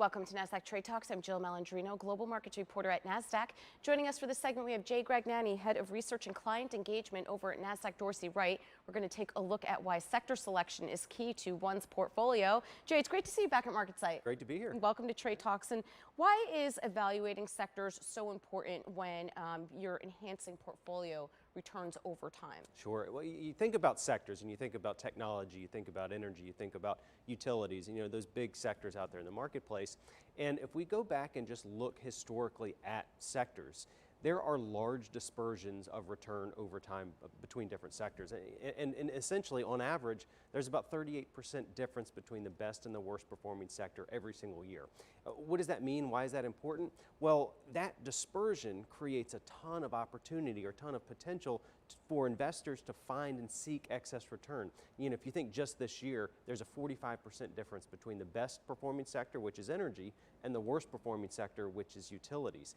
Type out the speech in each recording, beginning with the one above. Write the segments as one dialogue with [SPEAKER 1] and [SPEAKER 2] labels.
[SPEAKER 1] Welcome to Nasdaq Trade Talks. I'm Jill Malandrino, global markets reporter at Nasdaq. Joining us for this segment, we have Jay Gragnani, head of research and client engagement over at Nasdaq Dorsey, Wright. We're going to take a look at why sector selection is key to one's portfolio. Jay, it's great to see you back at MarketSite.
[SPEAKER 2] Great to be here.
[SPEAKER 1] Welcome to Trade Talks. And why is evaluating sectors so important when you're enhancing portfolio returns over time?
[SPEAKER 2] Sure. Well, you think about sectors and you think about technology, you think about energy, you think about utilities, and, those big sectors out there in the marketplace. And if we go back and just look historically at sectors, there are large dispersions of return over time between different sectors. And essentially, on average, there's about 38% difference between the best and the worst performing sector every single year. What does that mean? Why is that important? Well, that dispersion creates a ton of opportunity or a ton of potential for investors to find and seek excess return. If you think just this year, there's a 45% difference between the best performing sector, which is energy, and the worst performing sector, which is utilities.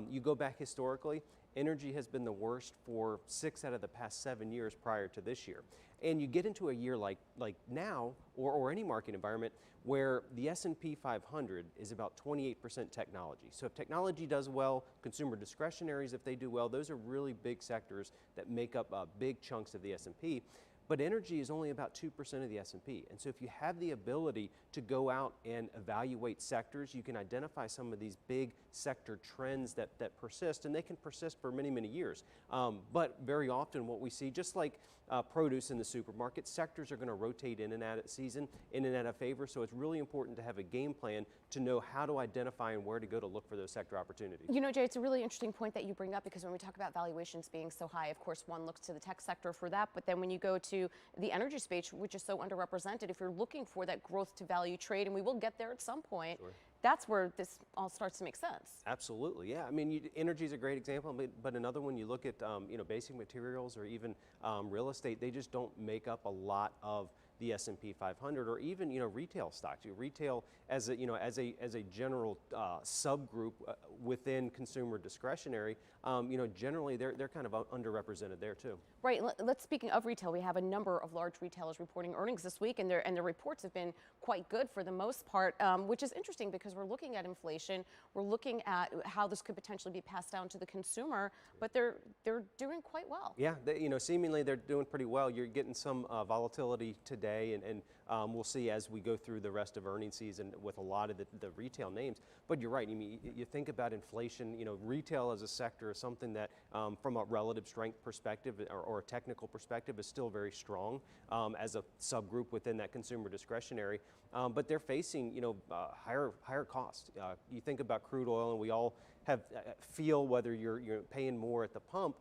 [SPEAKER 2] You go back historically, energy has been the worst for 6 out of the past 7 years prior to this year. And you get into a year like now, or any market environment, where the S&P 500 is about 28% technology. So if technology does well, consumer discretionaries, if they do well, those are really big sectors that make up big chunks of the S&P. But energy is only about 2% of the S&P. And so if you have the ability to go out and evaluate sectors, you can identify some of these big sector trends that persist, and they can persist for many, many years. But very often what we see, just like produce in the supermarket, sectors are going to rotate in and out of season, in and out of favor. So it's really important to have a game plan to know how to identify and where to go to look for those sector opportunities.
[SPEAKER 1] Jay, it's a really interesting point that you bring up, because when we talk about valuations being so high, of course, one looks to the tech sector for that. But then when you go to the energy space, which is so underrepresented, if you're looking for that growth to value trade, and we will get there at some point, sure, that's where this all starts to make sense.
[SPEAKER 2] Absolutely, yeah. I mean, energy is a great example, but another one, you look at basic materials or even real estate, they just don't make up a lot of the S&P 500, or even retail stocks. Retail as a general subgroup within consumer discretionary, generally they're kind of underrepresented there too.
[SPEAKER 1] Right. Speaking of retail, we have a number of large retailers reporting earnings this week, and their reports have been quite good for the most part, which is interesting because we're looking at inflation, we're looking at how this could potentially be passed down to the consumer, but they're doing quite well.
[SPEAKER 2] Yeah, seemingly they're doing pretty well. You're getting some volatility today, and we'll see as we go through the rest of earnings season with a lot of the retail names. But you're right. I mean, you think about inflation. Retail as a sector is something that, from a relative strength perspective or a technical perspective, is still very strong as a subgroup within that consumer discretionary. But they're facing higher costs. You think about crude oil, and we all feel whether you're paying more at the pump,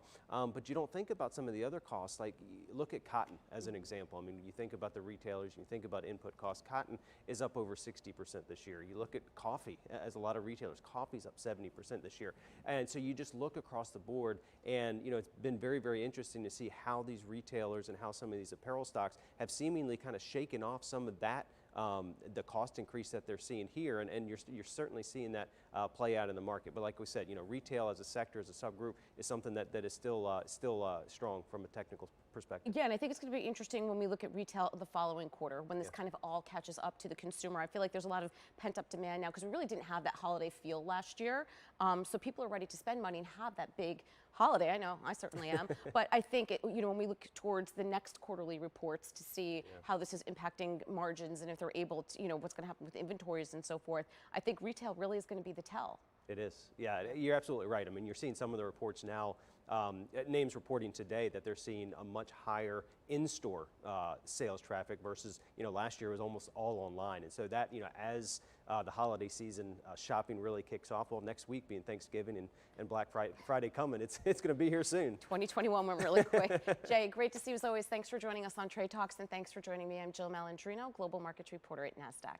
[SPEAKER 2] but you don't think about some of the other costs. Like, look at cotton as an example. I mean, you think about the retailers, you think about input costs. Cotton is up over 60% this year. You look at coffee, as a lot of retailers, coffee's up 70% this year. And so you just look across the board, and it's been very, very interesting to see how these retailers and how some of these apparel stocks have seemingly kind of shaken off some of that, the cost increase that they're seeing here, and you're certainly seeing that play out in the market. But like we said, retail as a sector, as a subgroup, is something that is still strong from a technical perspective.
[SPEAKER 1] Yeah, and I think it's going to be interesting when we look at retail the following quarter, when this kind of all catches up to the consumer. I feel like there's a lot of pent-up demand now, because we really didn't have that holiday feel last year. So people are ready to spend money and have that big holiday. I know, I certainly am. But I think when we look towards the next quarterly reports to see how this is impacting margins, and if they're able to, what's going to happen with inventories and so forth, I think retail really is going to be the tell.
[SPEAKER 2] It is. Yeah, you're absolutely right. I mean, you're seeing some of the reports now, names reporting today that they're seeing a much higher in-store sales traffic versus, last year was almost all online. And so that, as the holiday season shopping really kicks off, well, next week being Thanksgiving and Black Friday coming, it's going to be here soon.
[SPEAKER 1] 2021 went really quick. Jay, great to see you as always. Thanks for joining us on Trade Talks, and thanks for joining me. I'm Jill Malandrino, Global Markets Reporter at Nasdaq.